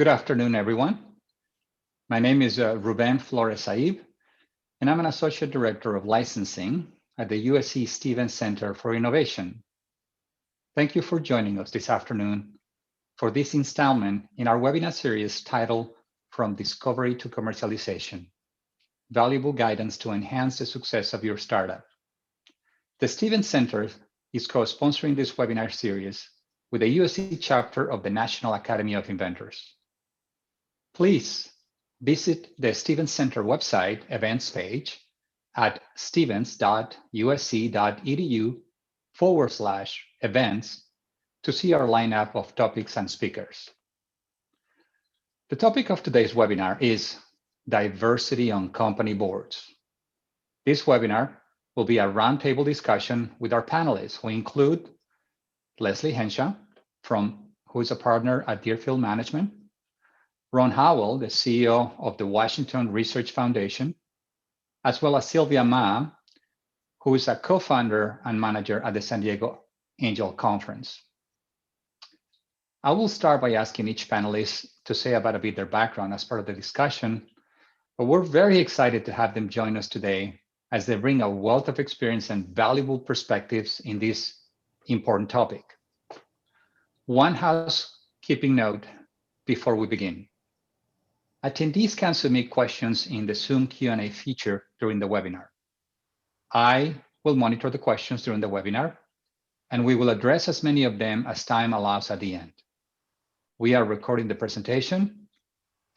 Good afternoon, everyone. My name is Ruben Flores Saib, and I'm an Associate Director of Licensing at the USC Stevens Center for Innovation. Thank you for joining us this afternoon for this installment in our webinar series titled From Discovery to Commercialization, Valuable Guidance to Enhance the Success of Your Startup. The Stevens Center is co-sponsoring this webinar series with the USC chapter of the National Academy of Inventors. Please visit the Stevens Center website events page at stevens.usc.edu/events to see our lineup of topics and speakers. The topic of today's webinar is diversity on company boards. This webinar will be a roundtable discussion with our panelists, who include Leslie Henshaw, who is a partner at Deerfield Management, Ron Howell, the CEO of the Washington Research Foundation, as well as Silvia, who is a co-founder and manager at the San Diego Angel Conference. I will start by asking each panelist to say about a bit their background as part of the discussion, but we're very excited to have them join us today as they bring a wealth of experience and valuable perspectives in this important topic. One housekeeping note before we begin. Attendees can submit questions in the Zoom Q&A feature during the webinar. I will monitor the questions during the webinar, and we will address as many of them as time allows at the end. We are recording the presentation,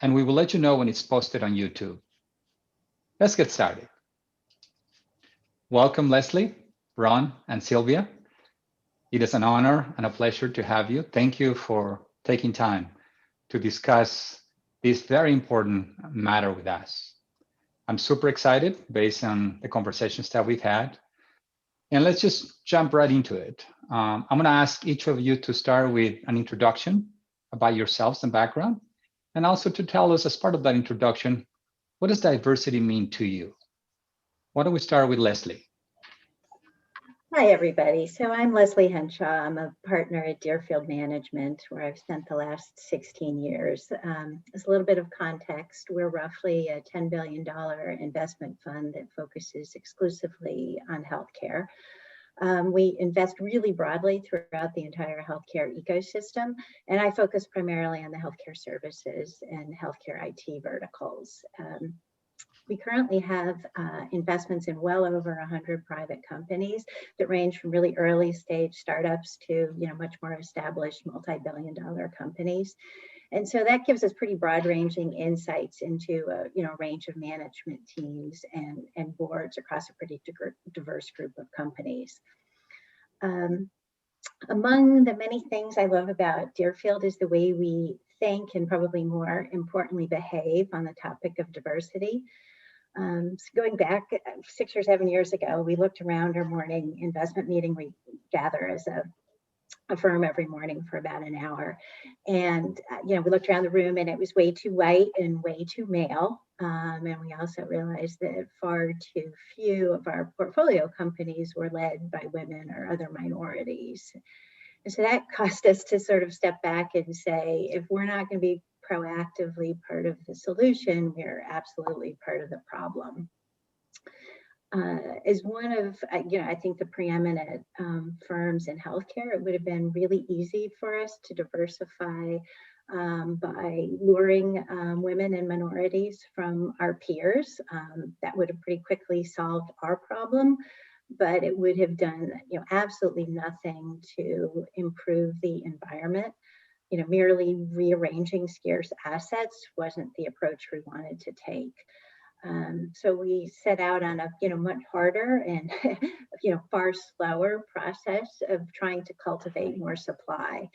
and we will let you know when it's posted on YouTube. Let's get started. Welcome, Leslie, Ron, and Silvia. It is an honor and a pleasure to have you. Thank you for taking time to discuss this very important matter with us. I'm super excited based on the conversations that we've had. And let's just jump right into it. I'm gonna ask each of you to start with an introduction about yourselves and background, and also to tell us, as part of that introduction, what does diversity mean to you? Why don't we start with Leslie? Hi, everybody. So I'm Leslie Henshaw. I'm a partner at Deerfield Management, where I've spent the last 16 years. As a little bit of context, we're roughly a $10 billion investment fund that focuses exclusively on healthcare. We invest really broadly throughout the entire healthcare ecosystem, and I focus primarily on the healthcare services and healthcare IT verticals. We currently have investments in well over 100 private companies that range from really early stage startups to much more established multi-billion-dollar companies. And so that gives us pretty broad-ranging insights into a range of management teams and boards across a pretty diverse group of companies. Among the many things I love about Deerfield is the way we think, and probably more importantly behave, on the topic of diversity. So going back 6 or 7 years ago, we looked around our morning investment meeting. We gather as a firm every morning for about an hour. And, we looked around the room and it was way too white and way too male. And we also realized that far too few of our portfolio companies were led by women or other minorities. And so that caused us to sort of step back and say, if we're not going to be proactively part of the solution, we're absolutely part of the problem. As one of, I think, the preeminent firms in healthcare, it would have been really easy for us to diversify by luring women and minorities from our peers. That would have pretty quickly solved our problem, but it would have done absolutely nothing to improve the environment. Merely rearranging scarce assets wasn't the approach we wanted to take. So we set out on a much harder and far slower process of trying to cultivate more supply.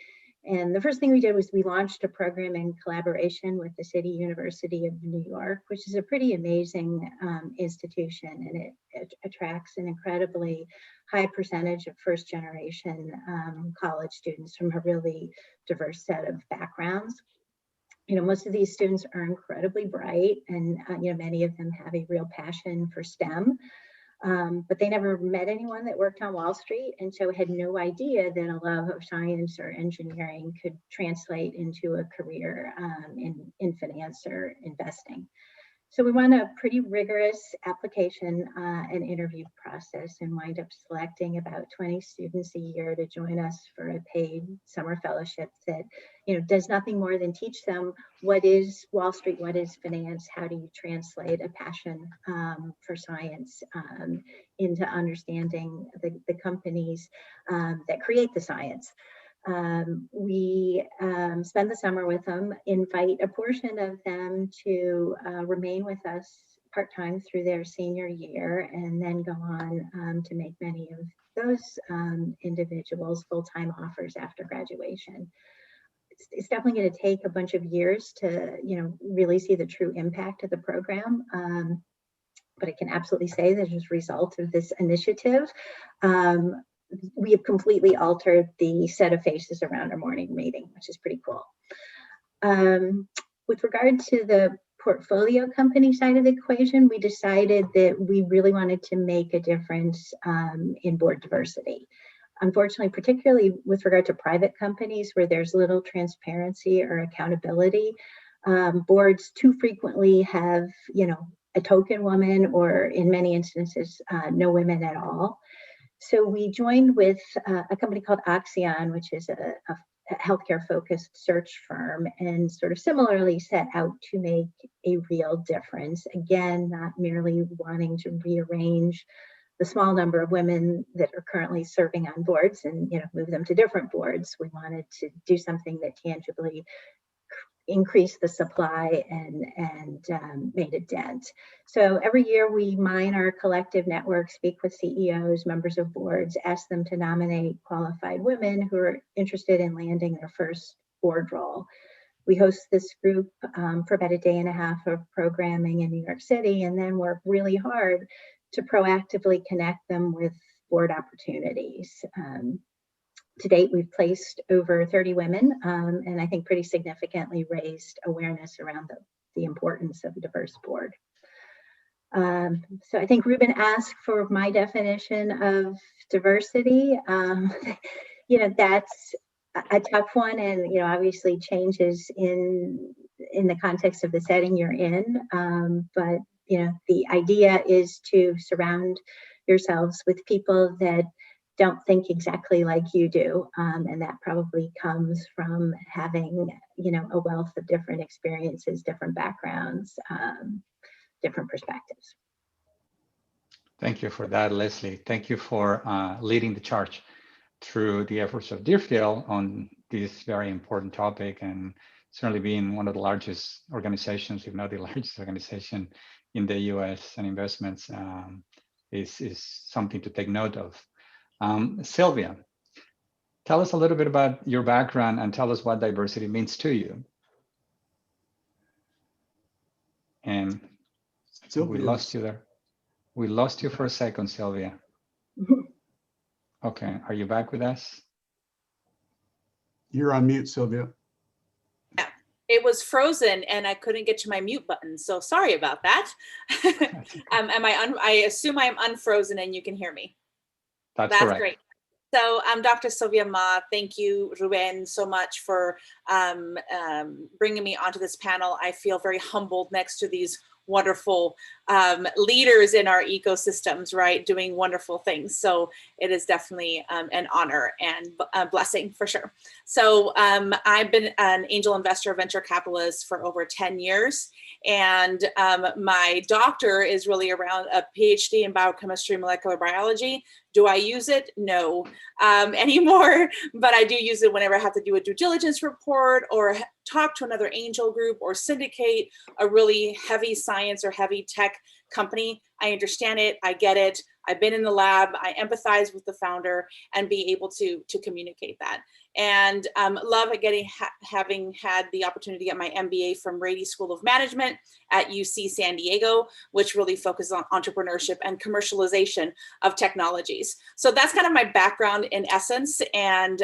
And the first thing we did was we launched a program in collaboration with the City University of New York, which is a pretty amazing institution, and it attracts an incredibly high percentage of first-generation college students from a really diverse set of backgrounds. Most of these students are incredibly bright, and many of them have a real passion for STEM. But they never met anyone that worked on Wall Street, and so had no idea that a love of science or engineering could translate into a career in finance or investing. So we run a pretty rigorous application and interview process, and wind up selecting about 20 students a year to join us for a paid summer fellowship that, does nothing more than teach them what is Wall Street, what is finance, how do you translate a passion for science into understanding the companies that create the science. We spend the summer with them, invite a portion of them to remain with us part-time through their senior year, and then go on to make many of those individuals full-time offers after graduation. It's definitely going to take a bunch of years to, really see the true impact of the program. But I can absolutely say that as a result of this initiative, we have completely altered the set of faces around our morning meeting, which is pretty cool. With regard to the portfolio company side of the equation, we decided that we really wanted to make a difference in board diversity. Unfortunately, particularly with regard to private companies where there's little transparency or accountability, boards too frequently have, a token woman, or in many instances, no women at all. So we joined with a company called Oxyon, which is a healthcare-focused search firm, and sort of similarly set out to make a real difference. Again, not merely wanting to rearrange the small number of women that are currently serving on boards and, move them to different boards. We wanted to do something that tangibly increase the supply and made a dent. So every year we mine our collective network, speak with CEOs, members of boards, ask them to nominate qualified women who are interested in landing their first board role. We host this group for about a day and a half of programming in New York City, and then work really hard to proactively connect them with board opportunities. To date, we've placed over 30 women, and I think pretty significantly raised awareness around the importance of a diverse board. So I think Ruben asked for my definition of diversity. That's a tough one, and obviously changes in the context of the setting you're in. But the idea is to surround yourselves with people that don't think exactly like you do, and that probably comes from having a wealth of different experiences, different backgrounds, different perspectives. Thank you for that, Leslie. Thank you for leading the charge through the efforts of Deerfield on this very important topic, and certainly being one of the largest organizations, if not the largest organization in the US and investments, is something to take note of. Silvia, tell us a little bit about your background and tell us what diversity means to you. And Sylvia, we lost you there. We lost you for a second, Silvia. Okay, are you back with us? You're on mute, Silvia. Yeah, it was frozen and I couldn't get to my mute button, so sorry about that. I assume I'm unfrozen and you can hear me. That's correct. Great. So I'm Dr. Silvia Ma. Thank you, Ruben, so much for bringing me onto this panel. I feel very humbled next to these wonderful leaders in our ecosystems, right, doing wonderful things. So it is definitely an honor and a blessing for sure. So I've been an angel investor, venture capitalist for over 10 years. And my doctor is really around a PhD in biochemistry, molecular biology. Do I use it? No anymore, but I do use it whenever I have to do a due diligence report or talk to another angel group or syndicate a really heavy science or heavy tech company. I understand it, I get it. I've been in the lab, I empathize with the founder and be able to communicate that. And love having had the opportunity to get my MBA from Rady School of Management at UC San Diego, which really focuses on entrepreneurship and commercialization of technologies. So that's kind of my background in essence, and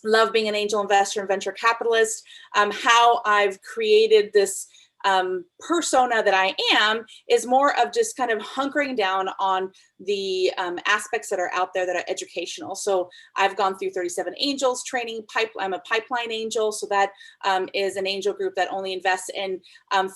love being an angel investor and venture capitalist. How I've created this persona that I am is more of just kind of hunkering down on the aspects that are out there that are educational. So I've gone through 37 Angels training. I'm a pipeline angel. So that is an angel group that only invests in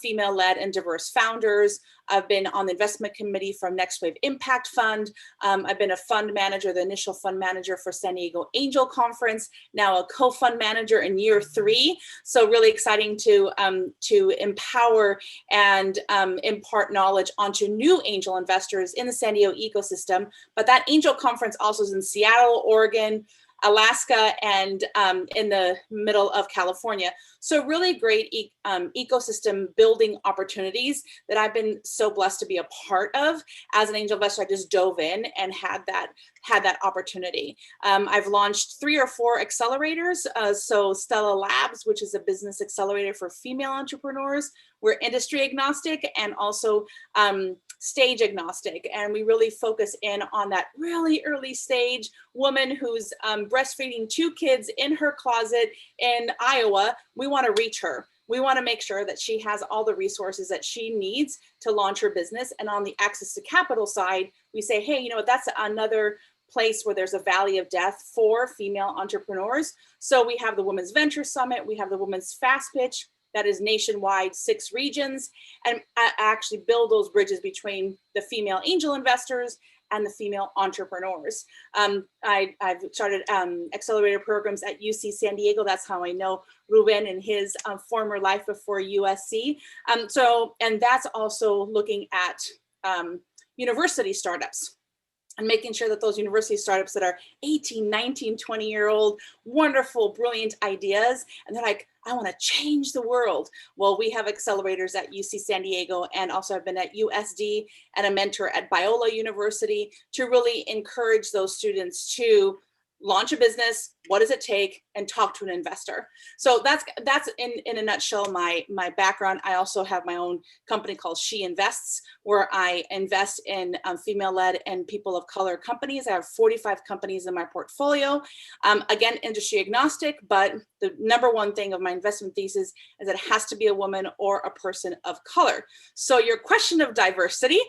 female-led and diverse founders. I've been on the investment committee from Next Wave Impact Fund. I've been a fund manager, the initial fund manager for San Diego Angel Conference, now a co-fund manager in year 3. So really exciting to empower and impart knowledge onto new angel investors in the San Diego ecosystem. But that angel conference also is in Seattle, Oregon, Alaska, and in the middle of California. So really great ecosystem building opportunities that I've been so blessed to be a part of. As an angel investor, I just dove in and had that opportunity. I've launched 3 or 4 accelerators. So Stella Labs, which is a business accelerator for female entrepreneurs. We're industry agnostic and also stage agnostic. And we really focus in on that really early stage woman who's breastfeeding 2 kids in her closet in Iowa. We want to reach her. We want to make sure that she has all the resources that she needs to launch her business. And on the access to capital side, we say, hey, you know, that's another place where there's a valley of death for female entrepreneurs. So we have the Women's Venture Summit. We have the Women's Fast Pitch that is nationwide, 6 regions. And I actually build those bridges between the female angel investors and the female entrepreneurs. I've started accelerator programs at UC San Diego. That's how I know Ruben in his former life before USC. And that's also looking at university startups and making sure that those university startups that are 18, 19, 20-year-old, wonderful, brilliant ideas, and they're like, I want to change the world. Well, we have accelerators at UC San Diego, and also I've been at USD and a mentor at Biola University to really encourage those students to launch a business, what does it take, and talk to an investor. So that's in a nutshell my background. I also have my own company called She Invests, where I invest in female-led and people of color companies. I have 45 companies in my portfolio. Again, industry agnostic, but the number one thing of my investment thesis is that it has to be a woman or a person of color. So your question of diversity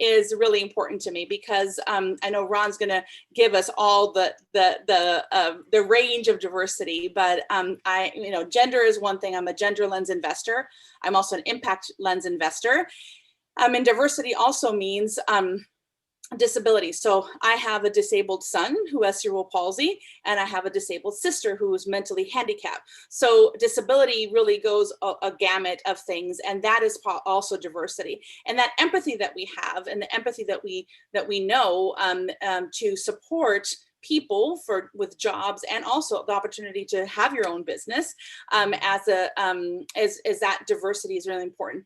is really important to me because I know Ron's going to give us all the range of diversity, but gender is one thing. I'm a gender lens investor. I'm also an impact lens investor. And diversity also means disability. So I have a disabled son who has cerebral palsy, and I have a disabled sister who is mentally handicapped. So disability really goes a gamut of things, and that is also diversity. And that empathy that we have, and the empathy that we know to support people with jobs, and also the opportunity to have your own business, as that diversity is really important.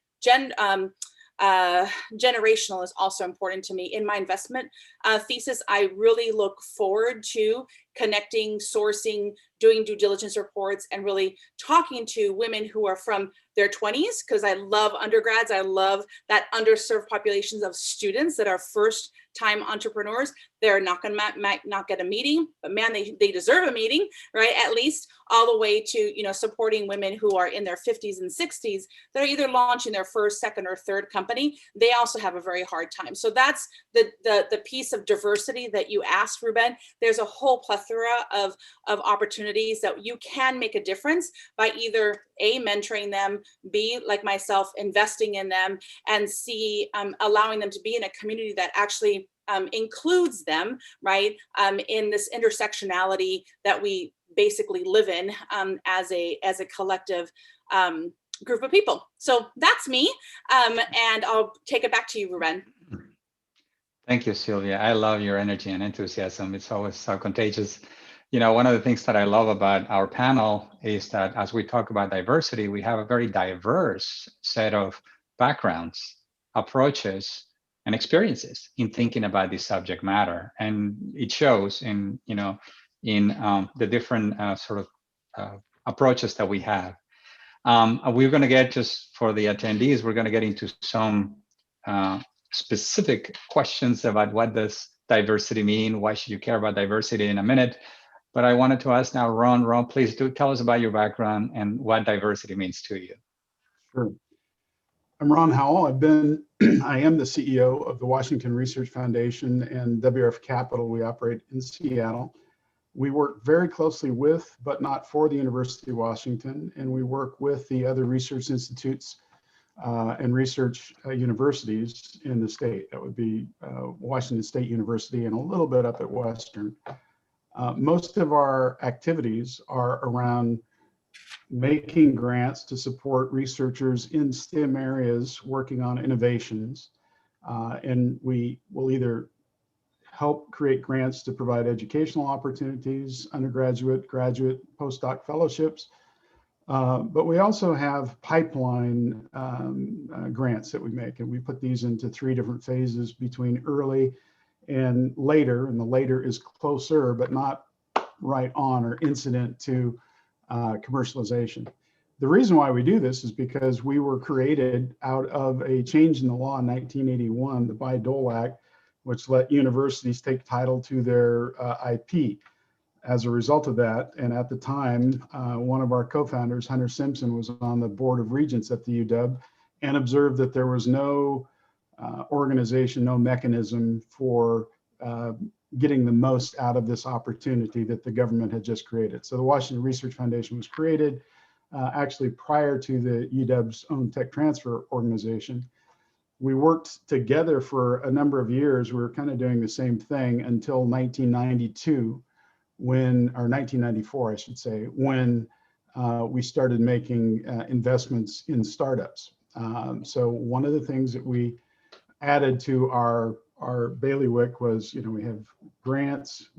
Generational is also important to me. In my investment thesis, I really look forward to connecting, sourcing, doing due diligence reports, and really talking to women who are from their 20s, because I love undergrads. I love that underserved populations of students that are first-time entrepreneurs. They're not going to might not get a meeting, but man, they deserve a meeting, right? At least all the way to supporting women who are in their 50s and 60s that are either launching their first, second, or third company. They also have a very hard time. So that's the piece of diversity that you asked, Ruben. There's a whole plethora of opportunities that you can make a difference by either A, mentoring them, B, like myself, investing in them, and C, allowing them to be in a community that actually includes them, right, in this intersectionality that we basically live in as a collective group of people. So that's me, and I'll take it back to you, Ruben. Thank you, Silvia. I love your energy and enthusiasm. It's always so contagious. One of the things that I love about our panel is that as we talk about diversity, we have a very diverse set of backgrounds, approaches, and experiences in thinking about this subject matter. And it shows in the different sort of approaches that we have. We're going to get, just for the attendees, we're going to get into some specific questions about what does diversity mean, why should you care about diversity in a minute. But I wanted to ask now, Ron, please do tell us about your background and what diversity means to you. Sure. I'm Ron Howell. I am the CEO of the Washington Research Foundation and WRF Capital. We operate in Seattle. We work very closely with, but not for, the University of Washington, and we work with the other research institutes and research universities in the state. That would be Washington State University and a little bit up at Western. Most of our activities are around making grants to support researchers in STEM areas working on innovations. And we will either help create grants to provide educational opportunities, undergraduate, graduate, postdoc fellowships. But we also have pipeline grants that we make, and we put these into 3 different phases between early and later. And the later is closer, but not right on or incident to commercialization. The reason why we do this is because we were created out of a change in the law in 1981, the Bayh-Dole Act, which let universities take title to their IP. As a result of that, and at the time, one of our co-founders, Hunter Simpson, was on the board of regents at the UW and observed that there was no organization, no mechanism for getting the most out of this opportunity that the government had just created. So the Washington Research Foundation was created actually prior to the UW's own tech transfer organization. We worked together for a number of years. We were kind of doing the same thing until 1992, or 1994, I should say, when we started making investments in startups. So one of the things that we added to our bailiwick was, we have grants,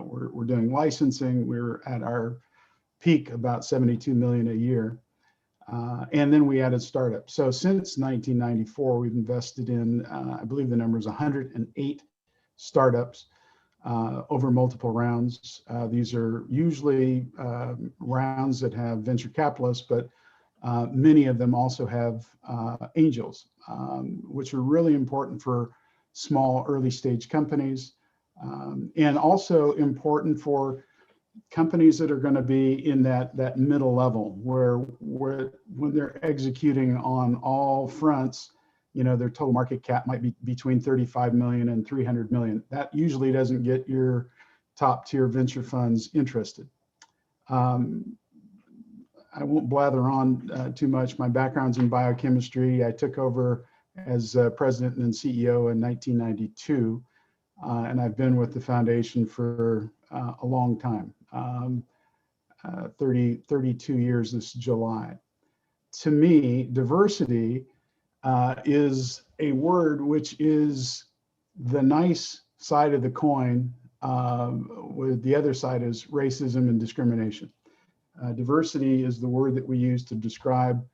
we're doing licensing, we're at our peak about 72 million a year. And then we added startups. So since 1994, we've invested in, I believe the number is 108 startups over multiple rounds. These are usually rounds that have venture capitalists, but many of them also have angels, which are really important for small early stage companies, and also important for companies that are going to be in that middle level where when they're executing on all fronts, their total market cap might be between 35 million and 300 million. That usually doesn't get your top tier venture funds interested. I won't blather on too much. My background's in biochemistry. I took over as president and CEO in 1992, and I've been with the foundation for a long time, 32 years this July. To me, diversity is a word which is the nice side of the coin, with the other side is racism and discrimination. Diversity is the word that we use to describe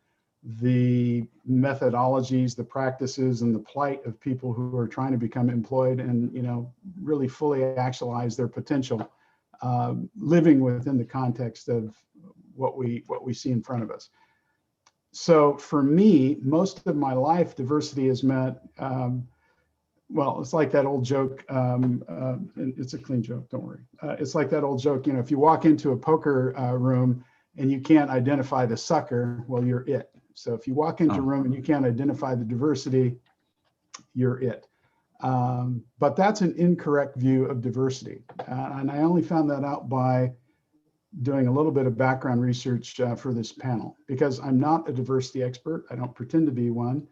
the methodologies, the practices, and the plight of people who are trying to become employed and really fully actualize their potential, living within the context of what we see in front of us. So for me, most of my life, diversity has meant, well, it's like that old joke. It's a clean joke, don't worry. It's like that old joke, if you walk into a poker room and you can't identify the sucker, well, you're it. So if you walk into a room and you can't identify the diversity, you're it. But that's an incorrect view of diversity. And I only found that out by doing a little bit of background research for this panel, because I'm not a diversity expert. I don't pretend to be one.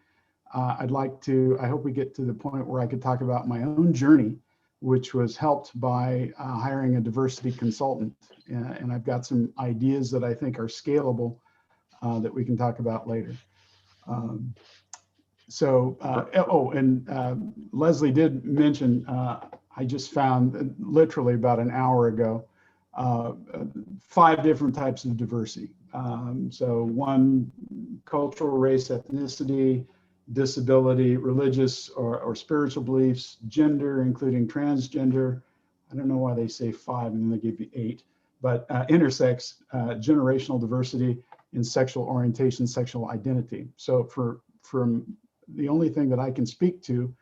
I hope we get to the point where I could talk about my own journey, which was helped by hiring a diversity consultant. And I've got some ideas that I think are scalable that we can talk about later. Leslie did mention, I just found literally about an hour ago, 5 different types of diversity. So one, cultural, race, ethnicity, disability, religious or spiritual beliefs, gender, including transgender. I don't know why they say 5 and then they give you 8, but intersex, generational diversity, in sexual orientation, sexual identity. So from the only thing that I can speak to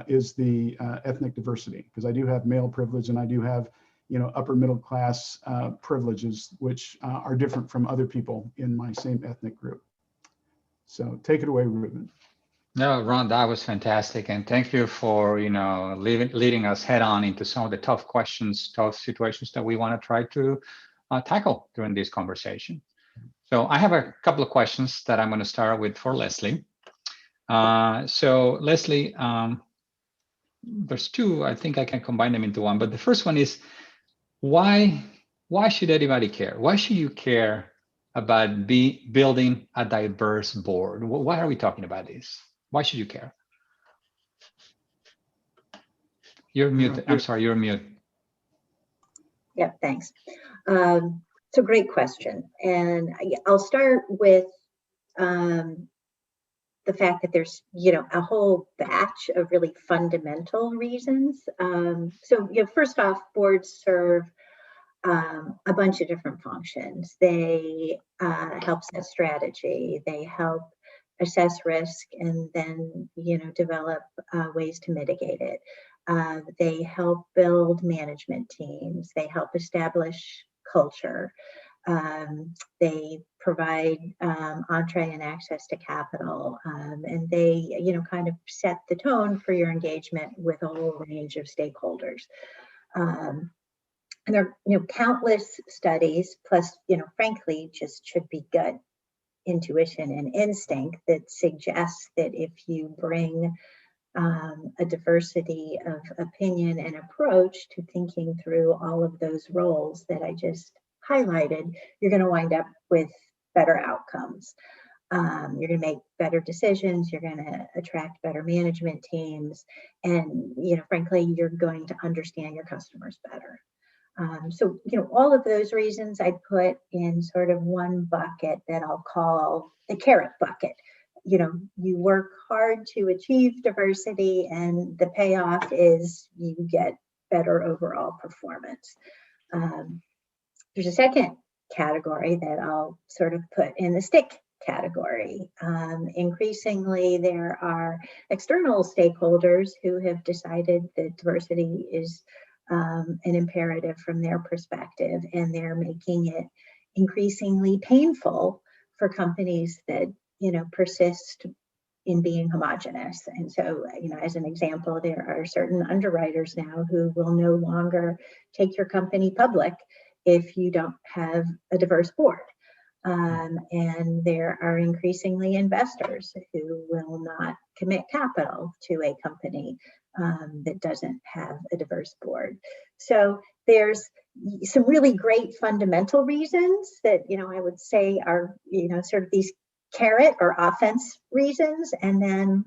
is the ethnic diversity, because I do have male privilege and I do have upper middle class privileges, which are different from other people in my same ethnic group. So take it away, Ruben. No, Ron, that was fantastic, and thank you for leading us head on into some of the tough questions, tough situations that we want to try to tackle during this conversation. So I have a couple of questions that I'm going to start with for Leslie. So Leslie, there's two. I think I can combine them into one. But the first one is why should anybody care? Why should you care about building a diverse board? Why are we talking about this? Why should you care? You're mute. I'm sorry, you're mute. Yeah, thanks. It's a great question. And I'll start with the fact that there's, a whole batch of really fundamental reasons. So, first off, boards serve a bunch of different functions. They help set strategy. They help assess risk and then, develop ways to mitigate it. They help build management teams. They help establish culture. They provide entree and access to capital, and they, kind of set the tone for your engagement with a whole range of stakeholders. And there are, countless studies, plus, frankly, just should be gut intuition and instinct that suggests that if you bring a diversity of opinion and approach to thinking through all of those roles that I just highlighted, you're going to wind up with better outcomes. You're going to make better decisions. You're going to attract better management teams. And, frankly, you're going to understand your customers better. So, all of those reasons I'd put in sort of one bucket that I'll call the carrot bucket. You work hard to achieve diversity, and the payoff is you get better overall performance. There's a second category that I'll sort of put in the stick category. Increasingly, there are external stakeholders who have decided that diversity is an imperative from their perspective, and they're making it increasingly painful for companies that persist in being homogenous. And so, as an example, there are certain underwriters now who will no longer take your company public if you don't have a diverse board. And there are increasingly investors who will not commit capital to a company that doesn't have a diverse board. So there's some really great fundamental reasons that, I would say are, sort of these carrot or offense reasons. And then,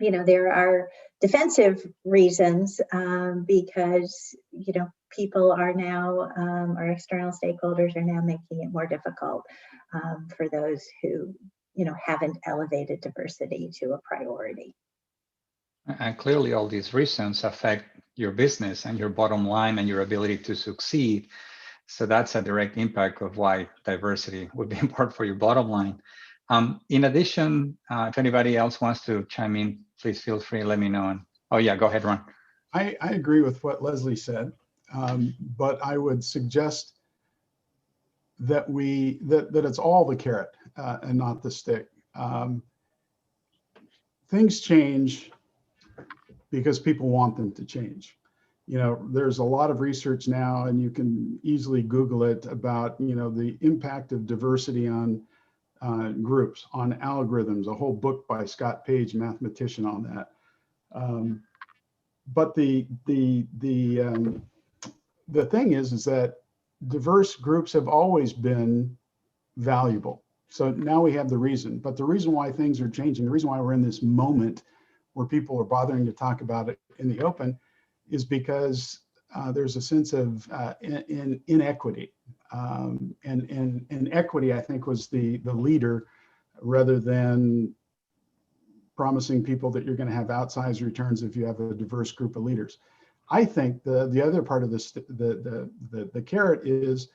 there are defensive reasons because, people are now, or external stakeholders are now making it more difficult for those who, haven't elevated diversity to a priority. And clearly all these reasons affect your business and your bottom line and your ability to succeed. So that's a direct impact of why diversity would be important for your bottom line. In addition, if anybody else wants to chime in, please feel free, let me know. Oh yeah, go ahead, Ron. I agree with what Leslie said, but I would suggest that that it's all the carrot and not the stick. Things change because people want them to change. There's a lot of research now, and you can easily Google it about, the impact of diversity on groups, on algorithms, a whole book by Scott Page, mathematician, on that. But the thing is that diverse groups have always been valuable. So now we have the reason, but the reason why things are changing, the reason why we're in this moment where people are bothering to talk about it in the open is because there's a sense of inequity. And equity, I think, was the leader, rather than promising people that you're going to have outsized returns if you have a diverse group of leaders. I think the other part of this, the carrot is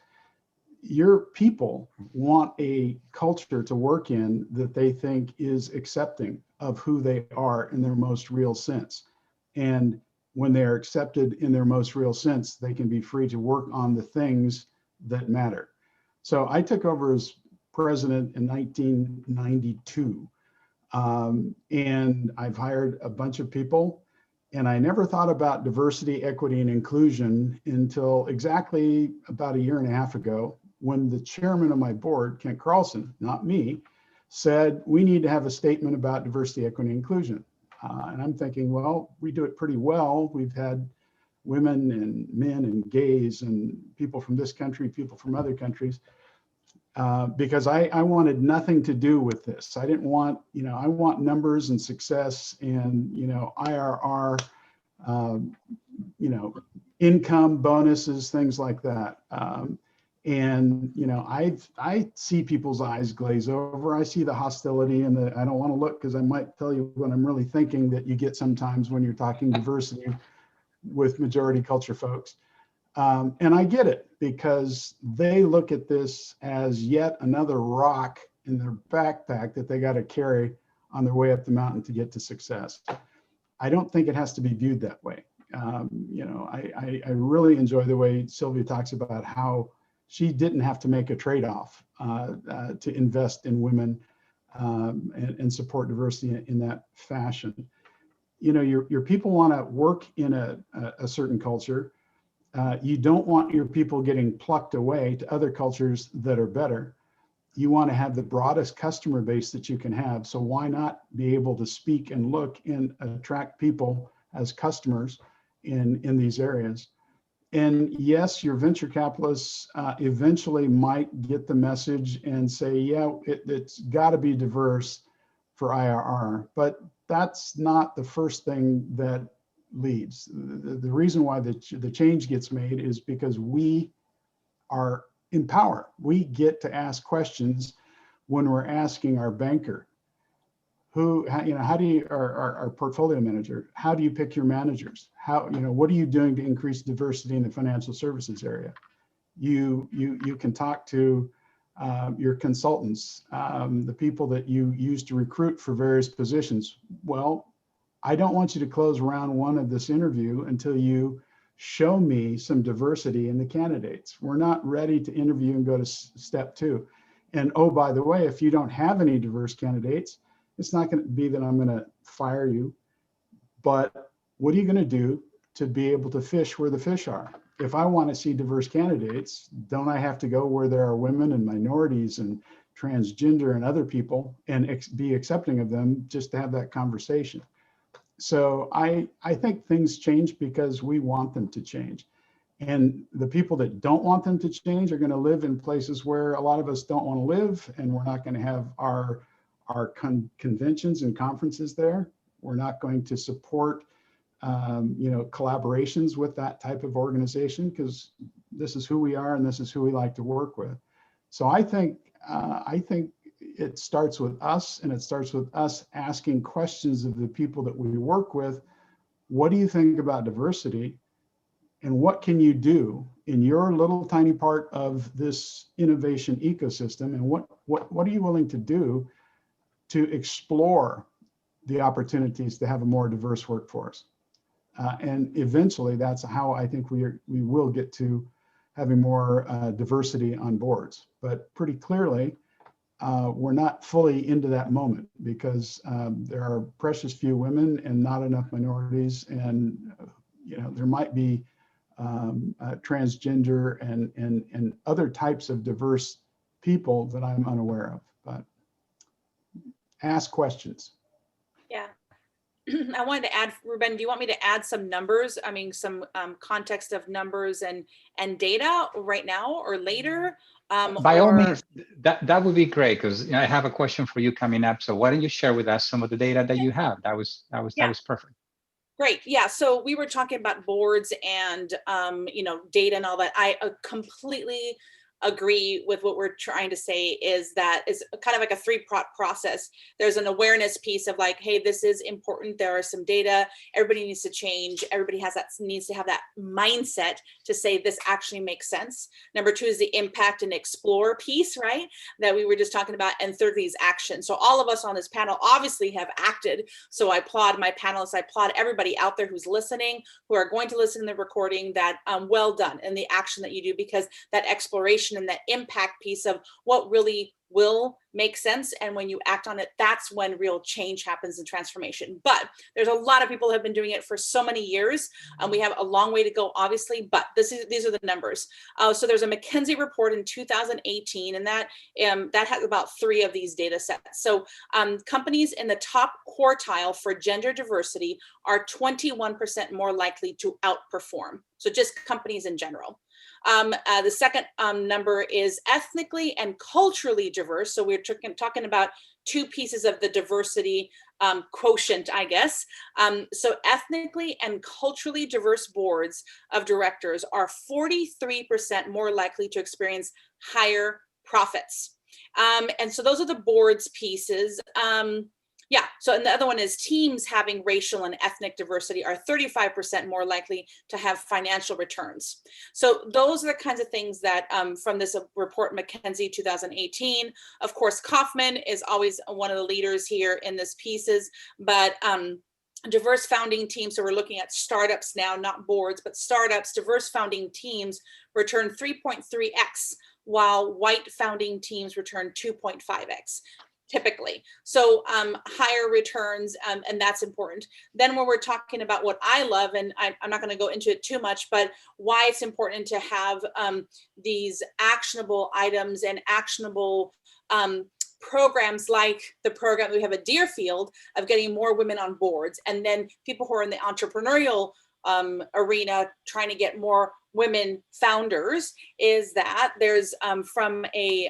your people want a culture to work in that they think is accepting of who they are in their most real sense. And when they're accepted in their most real sense, they can be free to work on the things that matter. So I took over as president in 1992. And I've hired a bunch of people, and I never thought about diversity, equity, and inclusion until exactly about a year and a half ago, when the chairman of my board, Kent Carlson, not me, said, we need to have a statement about diversity, equity, and inclusion. And I'm thinking, well, we do it pretty well. We've had women and men and gays and people from this country, people from other countries, because I wanted nothing to do with this. I didn't want, I want numbers and success and, IRR, income bonuses, things like that. And, I see people's eyes glaze over. I see the hostility and I don't want to look because I might tell you what I'm really thinking that you get sometimes when you're talking diversity with majority culture folks. And I get it because they look at this as yet another rock in their backpack that they got to carry on their way up the mountain to get to success. I don't think it has to be viewed that way. I really enjoy the way Silvia talks about how she didn't have to make a trade-off to invest in women and support diversity in that fashion. Your people want to work in a certain culture. You don't want your people getting plucked away to other cultures that are better. You want to have the broadest customer base that you can have. So why not be able to speak and look and attract people as customers in these areas? And yes, your venture capitalists eventually might get the message and say, yeah, it's got to be diverse for IRR, but that's not the first thing that leads. The reason why the change gets made is because we are in power. We get to ask questions when we're asking our banker, how do you, our portfolio manager, how do you pick your managers? What are you doing to increase diversity in the financial services area? You can talk to your consultants, the people that you use to recruit for various positions. Well, I don't want you to close round one of this interview until you show me some diversity in the candidates. We're not ready to interview and go to step two. And oh, by the way, if you don't have any diverse candidates, it's not going to be that I'm going to fire you, but what are you going to do to be able to fish where the fish are? If I want to see diverse candidates, don't I have to go where there are women and minorities and transgender and other people and be accepting of them just to have that conversation? So I think things change because we want them to change. And the people that don't want them to change are going to live in places where a lot of us don't want to live, and we're not going to have our conventions and conferences there. We're not going to support collaborations with that type of organization because this is who we are and this is who we like to work with. So I think it starts with us, and it starts with us asking questions of the people that we work with. What do you think about diversity? And what can you do in your little tiny part of this innovation ecosystem? And what are you willing to do to explore the opportunities to have a more diverse workforce? And eventually, that's how I think we will get to having more diversity on boards. But pretty clearly, we're not fully into that moment because there are precious few women and not enough minorities, and there might be transgender and other types of diverse people that I'm unaware of. But ask questions. Yeah. I wanted to add, Ruben, do you want me to add some numbers? I mean, some context of numbers and data right now or later? By all means, that would be great, because I have a question for you coming up. So why don't you share with us some of the data that you have? That was perfect. Great. Yeah. So we were talking about boards and, data and all that. I completely agree with what we're trying to say is that is kind of like a three-part process. There's an awareness piece of like, hey, this is important. There are some data. Everybody needs to change. Everybody needs to have that mindset to say this actually makes sense. Number two is the impact and explore piece, right? That we were just talking about. And thirdly is action. So all of us on this panel obviously have acted. So I applaud my panelists. I applaud everybody out there who's listening, who are going to listen to the recording, that well done and the action that you do, because that exploration transformation and that impact piece of what really will make sense. And when you act on it, that's when real change happens in transformation. But there's a lot of people who have been doing it for so many years. We have a long way to go, obviously, but these are the numbers. So there's a McKinsey report in 2018, and that has about 3 of these data sets. So companies in the top quartile for gender diversity are 21% more likely to outperform. So just companies in general. The second number is ethnically and culturally diverse. So we're talking about 2 pieces of the diversity quotient, I guess. So ethnically and culturally diverse boards of directors are 43% more likely to experience higher profits. And so those are the boards pieces. Yeah, so and the other one is teams having racial and ethnic diversity are 35% more likely to have financial returns. So those are the kinds of things that from this report, McKinsey 2018, of course, Kaufman is always one of the leaders here in this pieces, but diverse founding teams, so we're looking at startups now, not boards, but startups, diverse founding teams return 3.3x, while white founding teams return 2.5x. Typically. So higher returns, and that's important. Then when we're talking about what I love, and I'm not going to go into it too much, but why it's important to have these actionable items and actionable programs like the program we have at Deerfield of getting more women on boards, and then people who are in the entrepreneurial arena trying to get more women founders, is that there's from a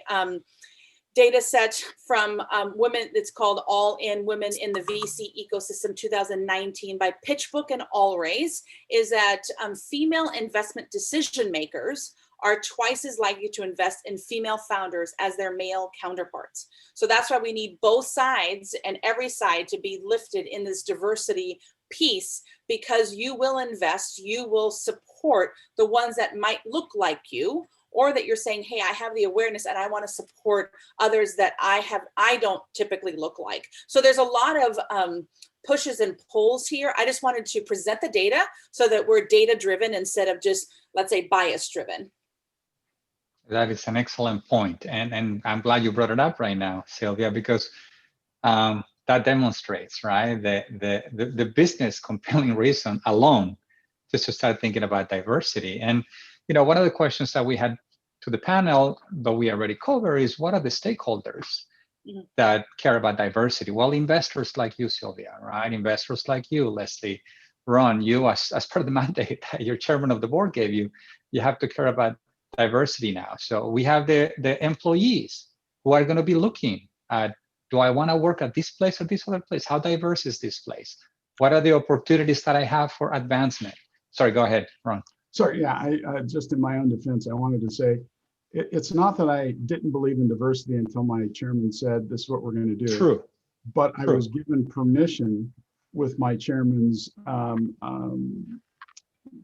data set from women, it's called All In Women in the VC Ecosystem 2019 by PitchBook and Allraise, is that female investment decision makers are twice as likely to invest in female founders as their male counterparts. So that's why we need both sides and every side to be lifted in this diversity piece, because you will invest, you will support the ones that might look like you, or that you're saying, hey, I have the awareness and I want to support others that I don't typically look like. So there's a lot of pushes and pulls here. I just wanted to present the data so that we're data driven instead of just, let's say, bias driven. That is an excellent point. And I'm glad you brought it up right now, Silvia, because that demonstrates, right, the business compelling reason alone just to start thinking about diversity. And, you know, one of the questions that we had to the panel, but we already covered, is what are the stakeholders that care about diversity? Well, investors like you, Silvia, right? Investors like you, Leslie, Ron, you as part of the mandate that your chairman of the board gave you, you have to care about diversity now. So we have the employees who are going to be looking at, do I want to work at this place or this other place? How diverse is this place? What are the opportunities that I have for advancement? Sorry, go ahead, Ron. Sorry, yeah, I just in my own defense, I wanted to say, it's not that I didn't believe in diversity until my chairman said, this is what we're going to do. True. But I was given permission with my chairman's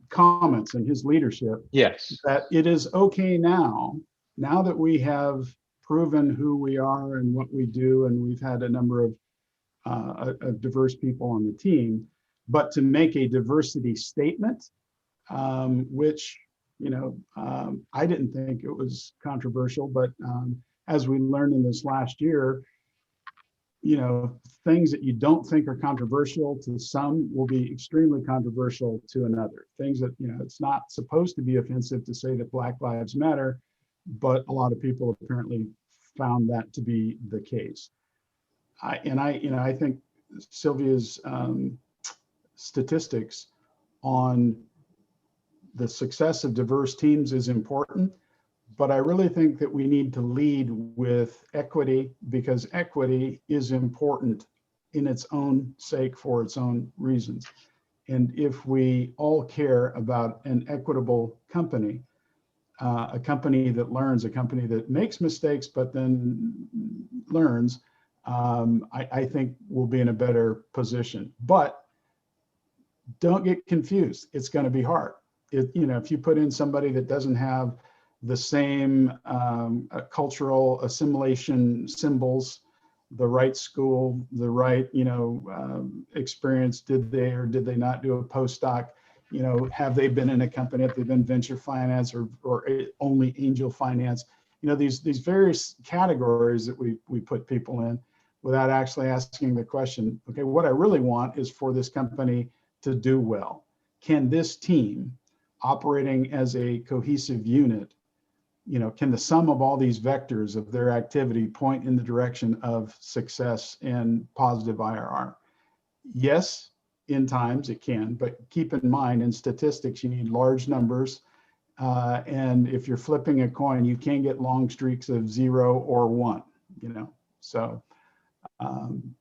comments and his leadership. Yes. That it is okay now that we have proven who we are and what we do, and we've had a number of diverse people on the team, but to make a diversity statement, which, you know, I didn't think it was controversial, but as we learned in this last year, you know, things that you don't think are controversial to some will be extremely controversial to another. Things that, you know, it's not supposed to be offensive to say that Black Lives Matter, but a lot of people apparently found that to be the case. I think Silvia's statistics on the success of diverse teams is important, but I really think that we need to lead with equity, because equity is important in its own sake for its own reasons. And if we all care about an equitable company, a company that learns, a company that makes mistakes but then learns, I think we'll be in a better position. But don't get confused. It's going to be hard. You know, if you put in somebody that doesn't have the same cultural assimilation symbols, the right school, the right, you know, experience, did they or did they not do a postdoc? You know, have they been in a company? Have they been venture finance or only angel finance? You know, these various categories that we put people in without actually asking the question, okay, what I really want is for this company to do well. Can this team operating as a cohesive unit, you know, can the sum of all these vectors of their activity point in the direction of success and positive IRR? Yes, in times it can, but keep in mind in statistics, you need large numbers. And if you're flipping a coin, you can get long streaks of 0 or 1, you know. So, and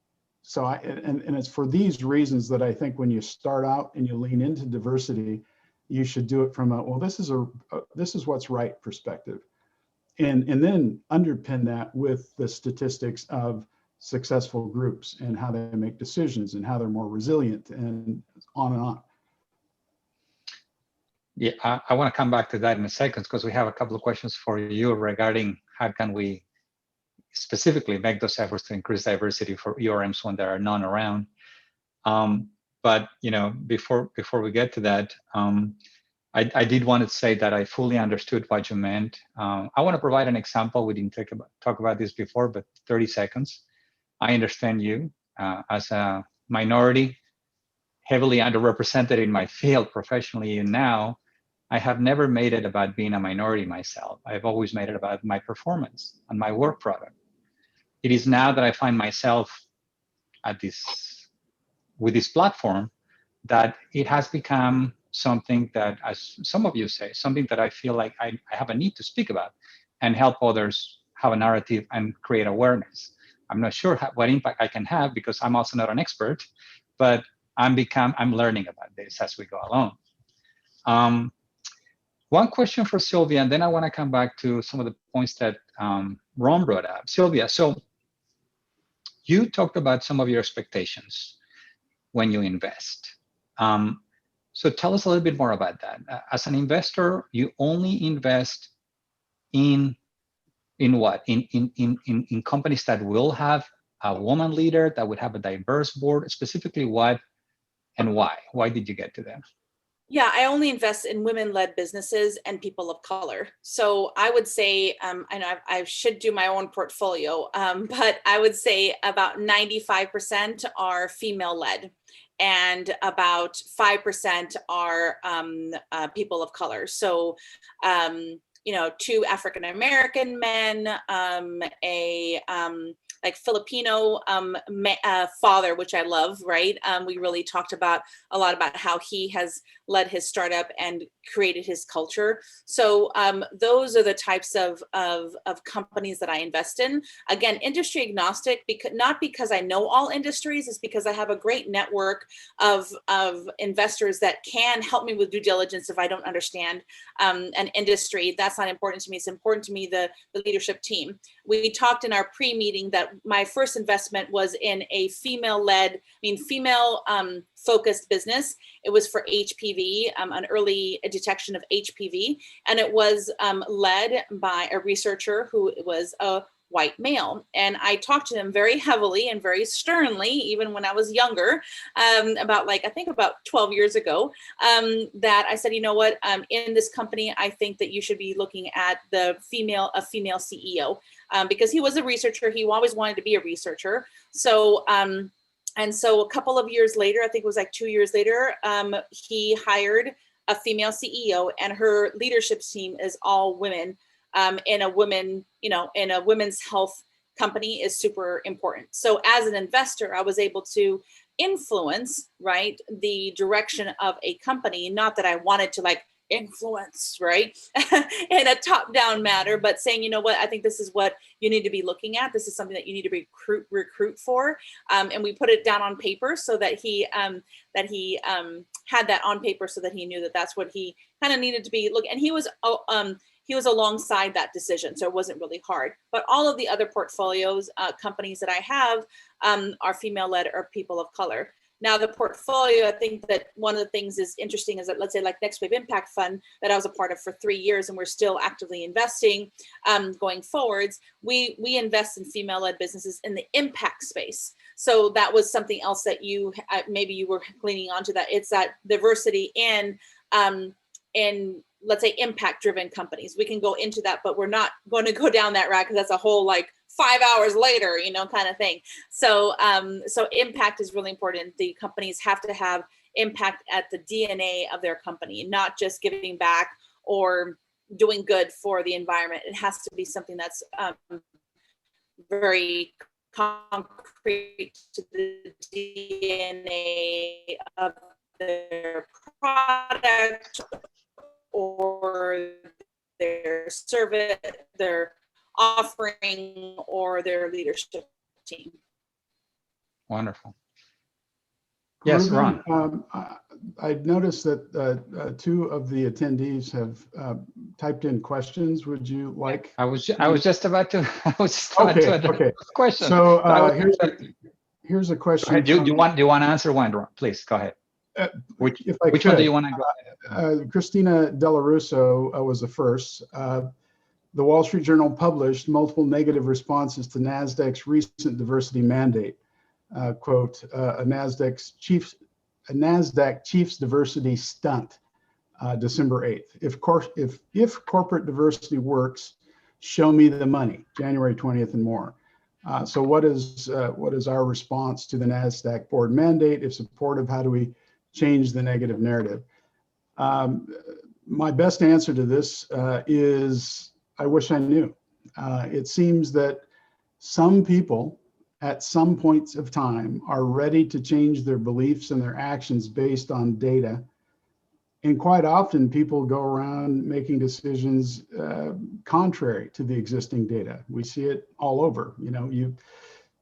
it's for these reasons that I think when you start out and you lean into diversity, you should do it from a, well, this is what's right perspective. And then underpin that with the statistics of successful groups and how they make decisions and how they're more resilient and on and on. Yeah, I want to come back to that in a second because we have a couple of questions for you regarding how can we specifically make those efforts to increase diversity for ERMs when there are none around. But you know, before we get to that, I did want to say that I fully understood what you meant. I want to provide an example. We didn't talk about this before, but 30 seconds. I understand you as a minority, heavily underrepresented in my field professionally, and now I have never made it about being a minority myself. I've always made it about my performance and my work product. It is now that I find myself at with this platform that it has become something that, as some of you say, something that I feel like I have a need to speak about and help others have a narrative and create awareness. I'm not sure what impact I can have because I'm also not an expert, but I'm learning about this as we go along. One question for Silvia, and then I want to come back to some of the points that Ron brought up. Silvia, so you talked about some of your expectations when you invest. So tell us a little bit more about that. As an investor, you only invest in what? In companies that will have a woman leader, that would have a diverse board. Specifically, what and why? Why did you get to that? Yeah, I only invest in women-led businesses and people of color. So I would say, I know I should do my own portfolio, but I would say about 95% are female-led and about 5% are people of color. So, you know, 2 African-American men, like Filipino father, which I love, right? We really talked a lot about how he has led his startup and created his culture. So those are the types of companies that I invest in. Again, industry agnostic, not because I know all industries, it's because I have a great network of investors that can help me with due diligence if I don't understand an industry. That's not important to me. It's important to me, the leadership team. We talked in our pre-meeting that my first investment was in a female-led, focused business. It was for HPV, an early detection of HPV. And it was led by a researcher who was a white male. And I talked to him very heavily and very sternly, even when I was younger, about 12 years ago, that I said, you know what, in this company, I think that you should be looking at a female CEO, because he was a researcher. He always wanted to be a researcher. So, and so a couple of years later, I think it was like 2 years later, he hired a female CEO, and her leadership team is all women. In a women's health company is super important. So as an investor, I was able to influence, right, the direction of a company. Not that I wanted to influence, right, in a top-down matter, but saying, you know what, I think this is what you need to be looking at. This is something that you need to recruit for, and we put it down on paper so that he had that on paper so that he knew that that's what he kind of needed to be looking. And he was alongside that decision, so it wasn't really hard. But all of the other portfolios, companies that I have, are female-led or people of color. Now, the portfolio, I think that one of the things is interesting is that, let's say, like Next Wave Impact Fund that I was a part of for 3 years, and we're still actively investing going forwards, we invest in female-led businesses in the impact space. So that was something else that you maybe you were gleaning onto that. It's that diversity in let's say impact driven companies. We can go into that, but we're not going to go down that route because that's a whole like 5 hours later, you know, kind of thing. So so impact is really important. The companies have to have impact at the DNA of their company, not just giving back or doing good for the environment. It has to be something that's very concrete to the DNA of their product or their service, their offering, or their leadership team. Wonderful. Yes, Ruben, Ron. I noticed that two of the attendees have typed in questions. Would you like? I was just about to. I was just about to address Okay. the question. So here's a question. Do you want to answer one, Ron? Please go ahead. Which one do you want to go ahead? Christina Della Russo was the first. The Wall Street Journal published multiple negative responses to NASDAQ's recent diversity mandate. Quote, a NASDAQ chief's diversity stunt, December 8th. If corporate diversity works, show me the money, January 20th and more. So what is our response to the NASDAQ board mandate? If supportive, how do we change the negative narrative? My best answer to this is I wish I knew. It seems that some people at some points of time are ready to change their beliefs and their actions based on data. And quite often people go around making decisions contrary to the existing data. We see it all over. You know,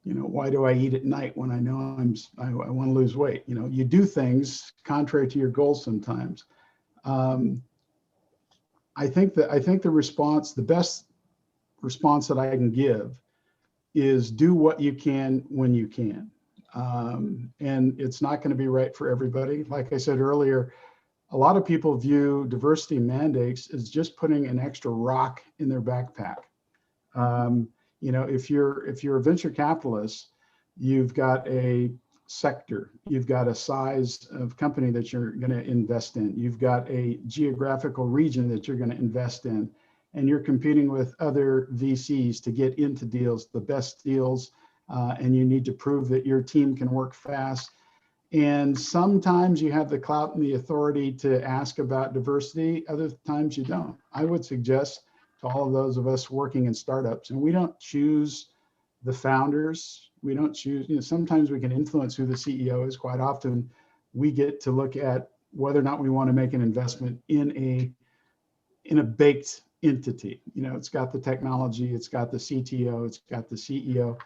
why do I eat at night when I know I want to lose weight? You know, you do things contrary to your goals sometimes. I think the best response that I can give is do what you can when you can. And it's not going to be right for everybody. Like I said earlier, a lot of people view diversity mandates as just putting an extra rock in their backpack. You know, if you're a venture capitalist, you've got a sector, you've got a size of company that you're going to invest in, you've got a geographical region that you're going to invest in, and you're competing with other VCs to get into deals, the best deals, and you need to prove that your team can work fast. And sometimes you have the clout and the authority to ask about diversity, other times you don't. I would suggest to all of those of us working in startups, and we don't choose the founders, we don't choose, you know, sometimes we can influence who the CEO is. Quite often we get to look at whether or not we want to make an investment in a baked entity. You know, it's got the technology, it's got the CTO, it's got the CEO,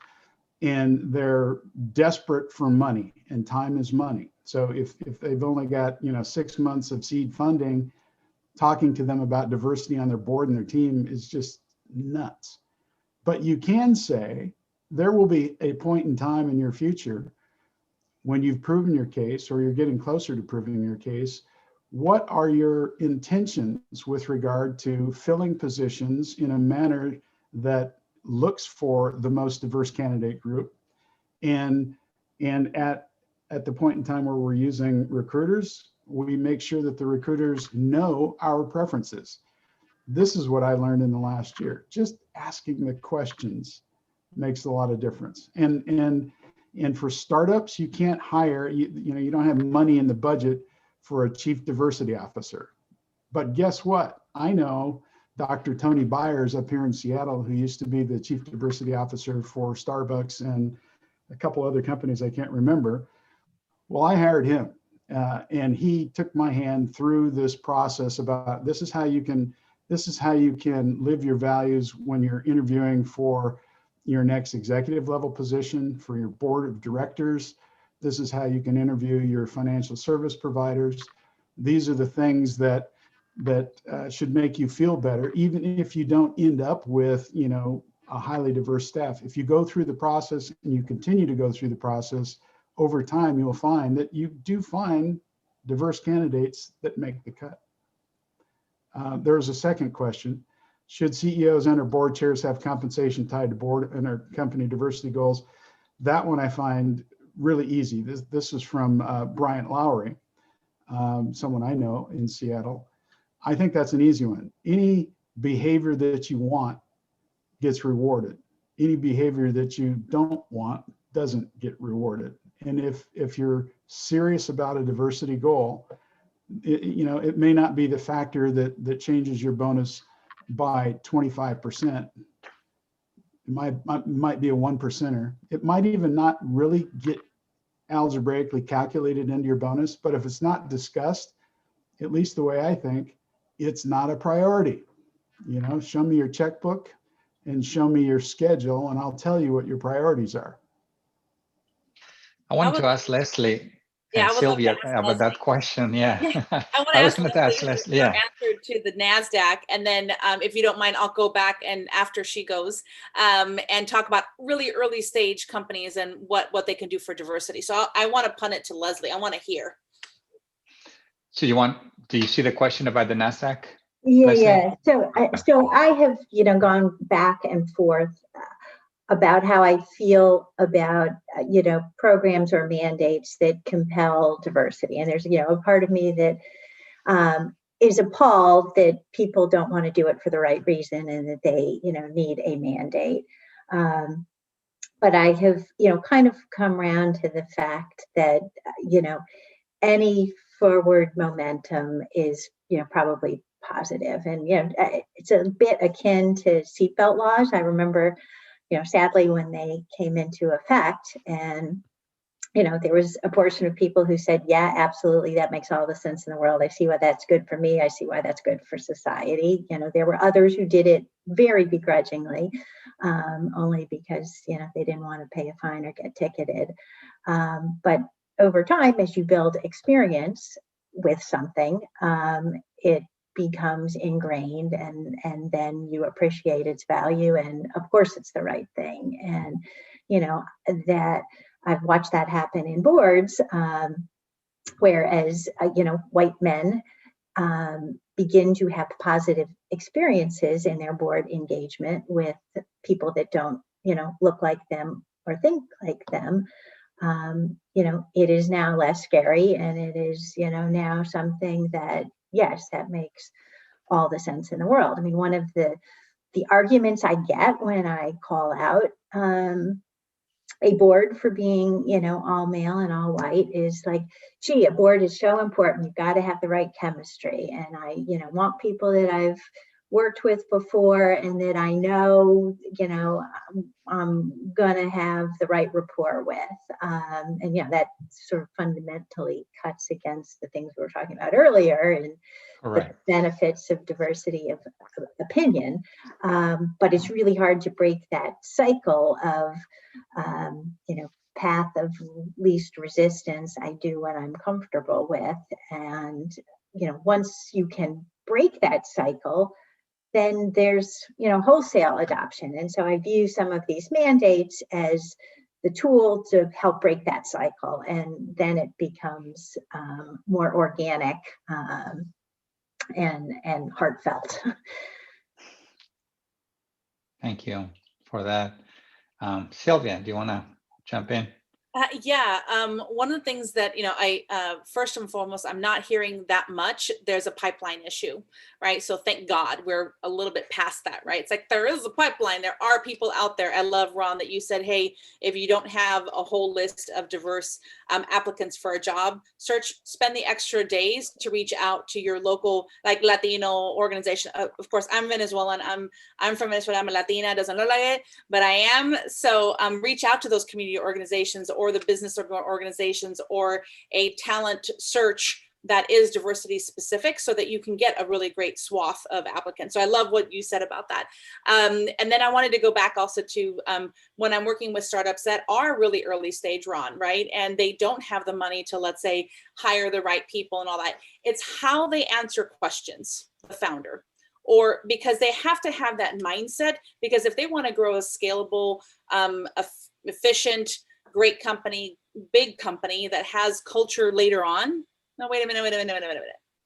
and they're desperate for money, and time is money. So if they've only got, you know, 6 months of seed funding, talking to them about diversity on their board and their team is just nuts. But you can say there will be a point in time in your future when you've proven your case, or you're getting closer to proving your case. What are your intentions with regard to filling positions in a manner that looks for the most diverse candidate group? And at the point in time where we're using recruiters, we make sure that the recruiters know our preferences. This is what I learned in the last year. Just asking the questions makes a lot of difference. And for startups, you can't hire, you know, you don't have money in the budget for a chief diversity officer. But guess what? I know Dr. Tony Byers up here in Seattle, who used to be the chief diversity officer for Starbucks and a couple other companies I can't remember. Well, I hired him, and he took my hand through this process about this is how you can live your values when you're interviewing for your next executive level position, for your board of directors. This is how you can interview your financial service providers. These are the things that should make you feel better, even if you don't end up with, you know, a highly diverse staff. If you go through the process and you continue to go through the process, over time, you will find that you do find diverse candidates that make the cut. There's a second question. Should CEOs and or board chairs have compensation tied to board and or company diversity goals? that one I find really easy. This is from Bryant Lowry, someone I know in Seattle. I think that's an easy one. Any behavior that you want gets rewarded. Any behavior that you don't want doesn't get rewarded. And if you're serious about a diversity goal, it may not be the factor that changes your bonus by 25%. It might be a 1%er. It might even not really get algebraically calculated into your bonus, but if it's not discussed, at least the way I think, it's not a priority. Show me your checkbook and show me your schedule, and I'll tell you what your priorities are. I wanted to ask Leslie and Silvia about that question. Yeah. I was going to ask Leslie. Yeah. Answer to the NASDAQ, and then if you don't mind, I'll go back and after she goes and talk about really early stage companies and what they can do for diversity. So I want to punt it to Leslie. I want to hear. So do you see the question about the NASDAQ? Yeah, Leslie? yeah. So I have, gone back and forth about how I feel about, programs or mandates that compel diversity. And there's, a part of me that is appalled that people don't want to do it for the right reason and that they, need a mandate. But I have, kind of come around to the fact that, any forward momentum is, probably positive. And, it's a bit akin to seatbelt laws. I remember, sadly, when they came into effect and, there was a portion of people who said, yeah, absolutely, that makes all the sense in the world. I see why that's good for me. I see why that's good for society. There were others who did it very begrudgingly, only because, they didn't want to pay a fine or get ticketed. But over time, as you build experience with something, it becomes ingrained and then you appreciate its value. And of course, it's the right thing. And, that I've watched that happen in boards, whereas, white men begin to have positive experiences in their board engagement with people that don't, look like them or think like them. It is now less scary, and it is, now something that, yes, that makes all the sense in the world. I mean, one of the arguments I get when I call out a board for being, all male and all white is like, gee, a board is so important. You've got to have the right chemistry. And I, want people that I've worked with before and that I know, I'm going to have the right rapport with. And that sort of fundamentally cuts against the things we were talking about earlier and the benefits of diversity of opinion. But it's really hard to break that cycle of, path of least resistance. I do what I'm comfortable with. And, once you can break that cycle, then there's, wholesale adoption. And so I view some of these mandates as the tool to help break that cycle. And then it becomes more organic and heartfelt. Thank you for that. Silvia, do you want to jump in? One of the things that, I first and foremost, I'm not hearing that much. There's a pipeline issue, right? So thank God we're a little bit past that, right? It's like there is a pipeline. There are people out there. I love, Ron, that you said, hey, if you don't have a whole list of diverse applicants for a job, spend the extra days to reach out to your local, like Latino organization. Of course, I'm Venezuelan. I'm from Venezuela. I'm a Latina. Doesn't look like it, but I am. So reach out to those community organizations or the business organizations or a talent search that is diversity specific so that you can get a really great swath of applicants. So I love what you said about that. And then I wanted to go back also to when I'm working with startups that are really early stage, Ron, right? And they don't have the money to, let's say, hire the right people and all that. It's how they answer questions, the founder, or because they have to have that mindset, because if they want to grow a scalable, efficient, great company, big company that has culture later on. No, wait a minute.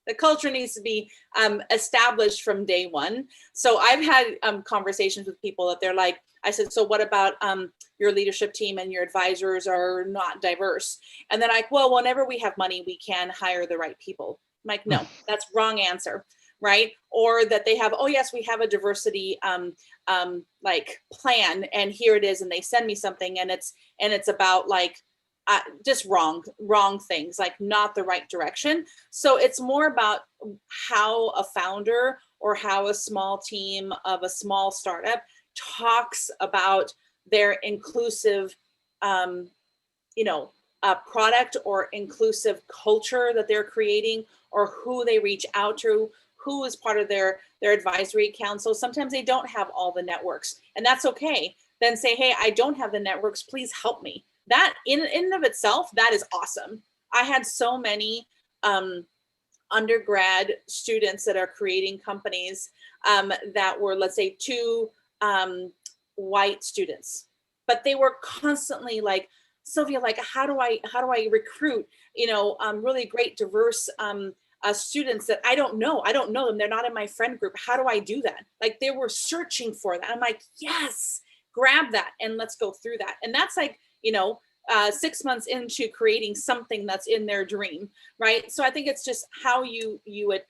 The culture needs to be established from day one. So I've had conversations with people that they're like, I said, so what about your leadership team and your advisors are not diverse? And then well, whenever we have money, we can hire the right people. I'm like, no, that's wrong answer, right? Or that they have, oh yes, we have a diversity like plan, and here it is, and they send me something, and it's about like just wrong things, like not the right direction. So it's more about how a founder or how a small team of a small startup talks about their inclusive, product or inclusive culture that they're creating, or who they reach out to, who is part of their advisory council. Sometimes they don't have all the networks, and that's okay. Then say, hey, I don't have the networks, please help me. That in and of itself, that is awesome. I had so many undergrad students that are creating companies that were, let's say, two white students, but they were constantly like, Silvia, like, how do I recruit, really great, diverse students that I don't know them. They're not in my friend group. How do I do that? Like, they were searching for that. I'm like, yes, grab that and let's go through that. And that's like, 6 months into creating something that's in their dream, right? So I think it's just how you would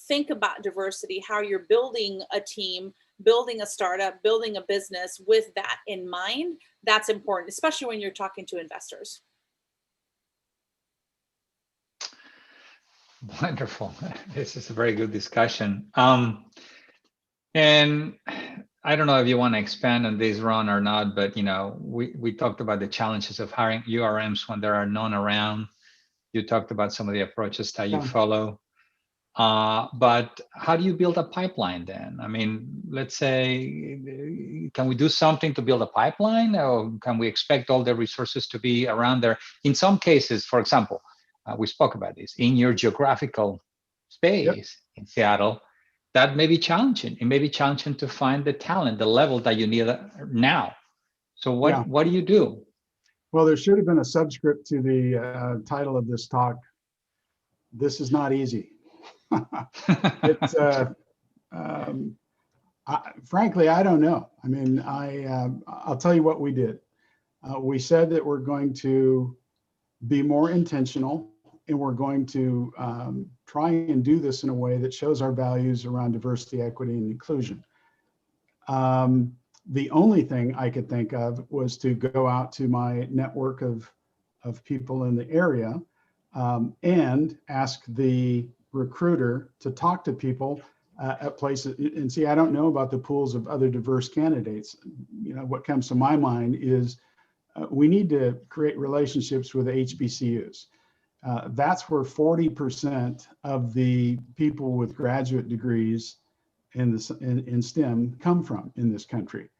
think about diversity, how you're building a team, building a startup, building a business with that in mind. That's important, especially when you're talking to investors. Wonderful. This is a very good discussion. And I don't know if you want to expand on this, Ron, or not, but we talked about the challenges of hiring URMs when there are none around. You talked about some of the approaches that you follow. But how do you build a pipeline then? I mean, let's say, can we do something to build a pipeline, or can we expect all the resources to be around there? In some cases, for example, we spoke about this, in your geographical space in Seattle, that may be challenging. It may be challenging to find the talent, the level that you need now. So what do you do? Well, there should have been a subscript to the title of this talk. This is not easy. It's frankly, I don't know. I mean, I'll tell you what we did. We said that we're going to be more intentional, and we're going to try and do this in a way that shows our values around diversity, equity, and inclusion. The only thing I could think of was to go out to my network of people in the area and ask the recruiter to talk to people at places. And see, I don't know about the pools of other diverse candidates. What comes to my mind is we need to create relationships with HBCUs. That's where 40% of the people with graduate degrees in STEM come from in this country.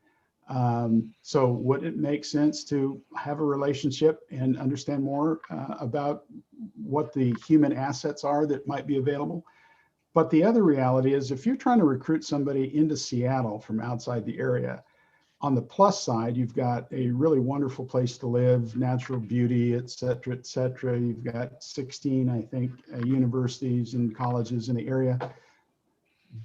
So would it make sense to have a relationship and understand more about what the human assets are that might be available? But the other reality is, if you're trying to recruit somebody into Seattle from outside the area, on the plus side, you've got a really wonderful place to live, natural beauty, et cetera, et cetera. You've got 16, I think, universities and colleges in the area.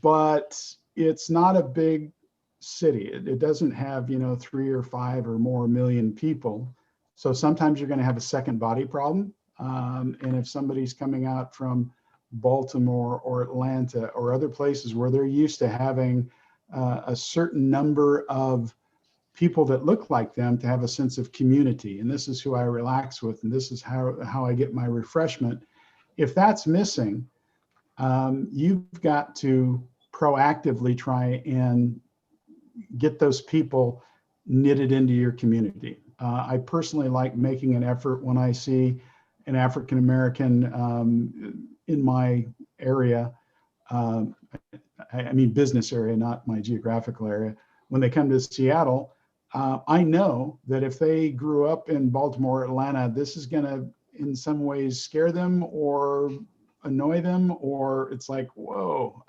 But it's not a big city. It doesn't have, 3 or 5 or more million people. So sometimes you're going to have a second body problem. And if somebody's coming out from Baltimore or Atlanta or other places where they're used to having a certain number of people that look like them to have a sense of community, and this is who I relax with, and this is how I get my refreshment. If that's missing, you've got to proactively try and get those people knitted into your community. I personally like making an effort when I see an African American in my area. I mean business area, not my geographical area. When they come to Seattle, I know that if they grew up in Baltimore, Atlanta, this is going to in some ways scare them or annoy them, or it's like, whoa,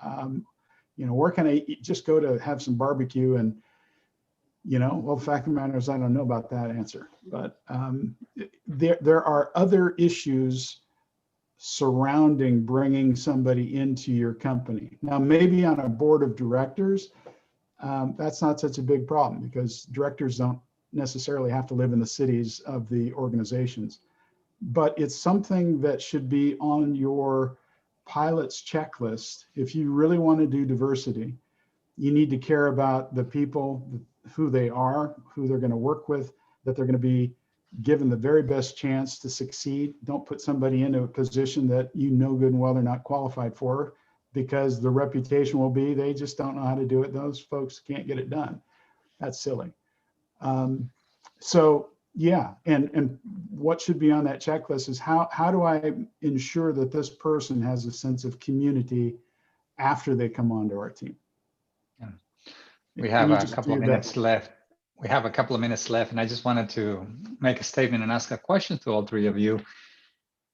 where can I just go to have some barbecue? And, well, the fact of the matter is, I don't know about that answer, but there are other issues surrounding bringing somebody into your company. Now, maybe on a board of directors, that's not such a big problem because directors don't necessarily have to live in the cities of the organizations. But it's something that should be on your pilot's checklist. If you really want to do diversity, you need to care about the people, who they are, who they're going to work with, that they're going to be given the very best chance to succeed. Don't put somebody into a position that you know good and well they're not qualified for, because the reputation will be they just don't know how to do it. Those folks can't get it done. That's silly. So yeah, and what should be on that checklist is how do I ensure that this person has a sense of community after they come onto our team? Yeah. We have a couple of minutes left. We have a couple of minutes left, and I just wanted to make a statement and ask a question to all three of you.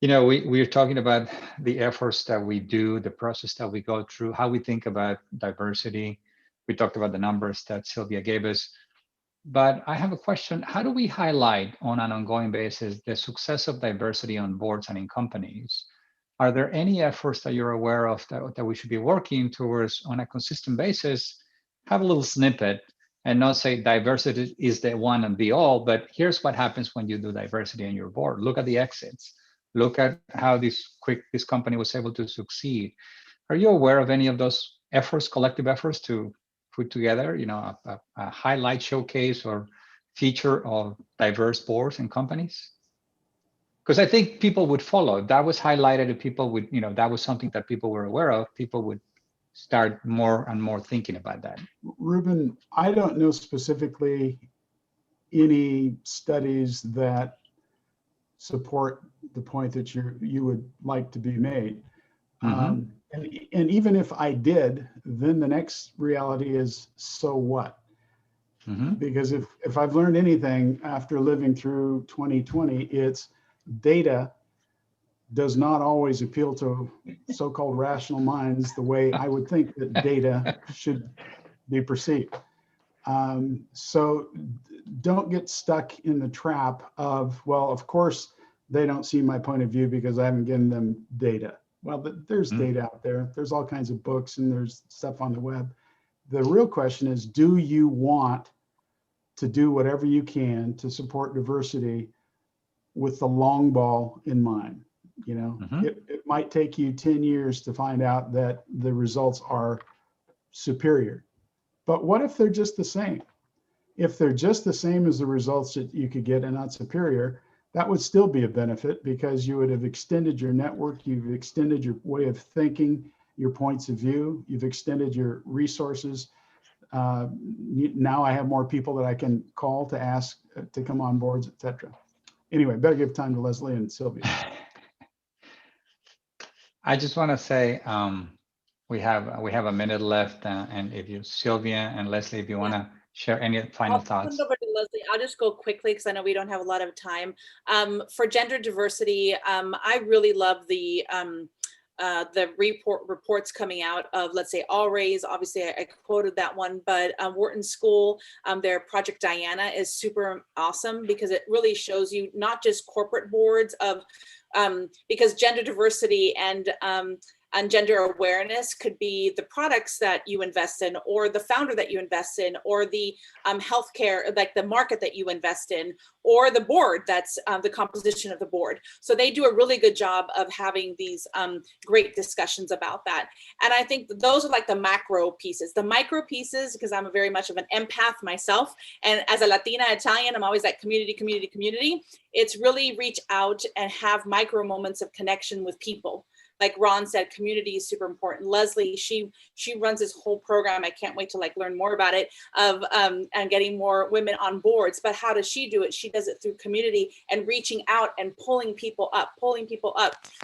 You know, we're talking about the efforts that we do, the process that we go through, how we think about diversity. We talked about the numbers that Silvia gave us. But I have a question. How do we highlight on an ongoing basis the success of diversity on boards and in companies? Are there any efforts that you're aware of that we should be working towards on a consistent basis? Have a little snippet and not say diversity is the one and be all, but here's what happens when you do diversity on your board. Look at the exits. Look at how this company was able to succeed. Are you aware of any of those efforts, collective efforts to put together, you know, a highlight showcase or feature of diverse boards and companies? Because I think people would follow. If that was highlighted, if people would, you know, that was something that people were aware of, people would start more and more thinking about that. Ruben, I don't know specifically any studies that support the point that you would like to be made. Mm-hmm. And even if I did, then the next reality is, so what? Mm-hmm. Because if I've learned anything after living through 2020, it's data does not always appeal to so-called rational minds the way I would think that data should be perceived. So don't get stuck in the trap of, well, of course, they don't see my point of view because I haven't given them data. Well, there's data out there. There's all kinds of books and there's stuff on the web. The real question is, do you want to do whatever you can to support diversity with the long ball in mind? You know, it might take you 10 years to find out that the results are superior. But what if they're just the same? If they're just the same as the results that you could get and not superior, that would still be a benefit because you would have extended your network, you've extended your way of thinking, your points of view, you've extended your resources. Now I have more people that I can call to ask to come on boards, etc. Anyway, better give time to Leslie and Silvia. I just want to say we have a minute left, and if you, Silvia and Leslie, if you want to share any final thoughts. Over to Leslie. I'll just go quickly because I know we don't have a lot of time. For gender diversity, I really love the reports coming out of, let's say, All Raise. Obviously, I quoted that one, but Wharton School, their Project Diana is super awesome because it really shows you not just corporate boards of, because gender diversity and gender awareness could be the products that you invest in, or the founder that you invest in, or the healthcare, like the market that you invest in, or the board, that's the composition of the board. So they do a really good job of having these great discussions about that. And I think those are like the macro pieces. The micro pieces, because I'm very much of an empath myself, and as a Latina Italian, I'm always like community, community, community. It's really reach out and have micro moments of connection with people. Like Ron said, community is super important. Leslie, she runs this whole program. I can't wait to like learn more about it, of and getting more women on boards. But how does she do it? She does it through community and reaching out and pulling people up.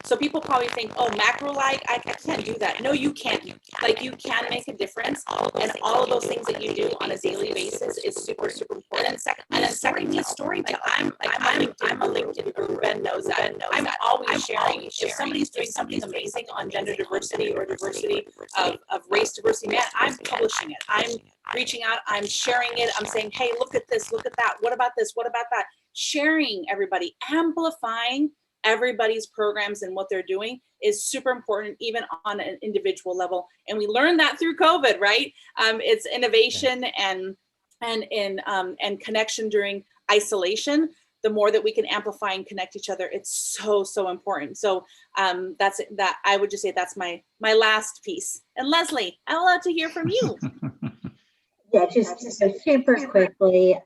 So people probably think, oh, macro, like I can't do that. No, you can't. Like you can make a difference, and all of those things that you do on a daily basis is super, super important. And then secondly, storytelling. I'm a LinkedIn guru. Ben knows that. I'm always sharing. If somebody's doing something amazing on gender diversity or diversity of race diversity, man, I'm publishing it. I'm reaching out. I'm sharing it. I'm saying, hey, look at this, look at that. What about this? What about that? Sharing, everybody, amplifying everybody's programs and what they're doing is super important, even on an individual level. And we learned that through COVID, right? It's innovation and connection during isolation. The more that we can amplify and connect each other, it's so important. So that's that. I would just say that's my last piece. And Leslie, I would love to hear from you. Yeah, just super quickly,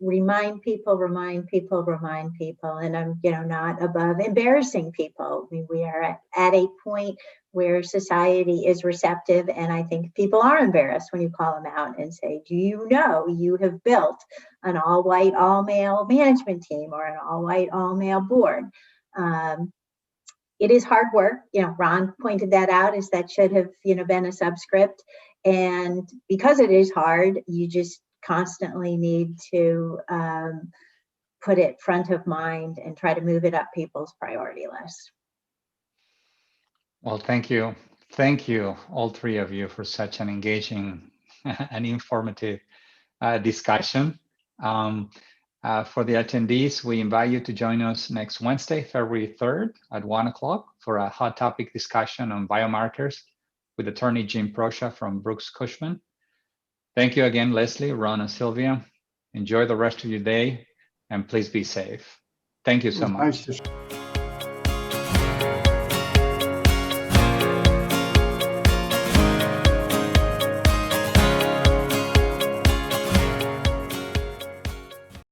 remind people, and I'm, not above embarrassing people. I mean, we are at a point where society is receptive, and I think people are embarrassed when you call them out and say, do you know you have built an all-white, all-male management team or an all-white, all-male board? It is hard work. Ron pointed that out, is that should have, been a subscript. And because it is hard, you just constantly need to put it front of mind and try to move it up people's priority list. Well, thank you. Thank you, all three of you, for such an engaging and informative discussion. For the attendees, we invite you to join us next Wednesday, February 3rd at 1 o'clock for a hot topic discussion on biomarkers with attorney Jim Proscia from Brooks Cushman. Thank you again, Leslie, Ron, and Silvia. Enjoy the rest of your day, and please be safe. Thank you so much. Nice to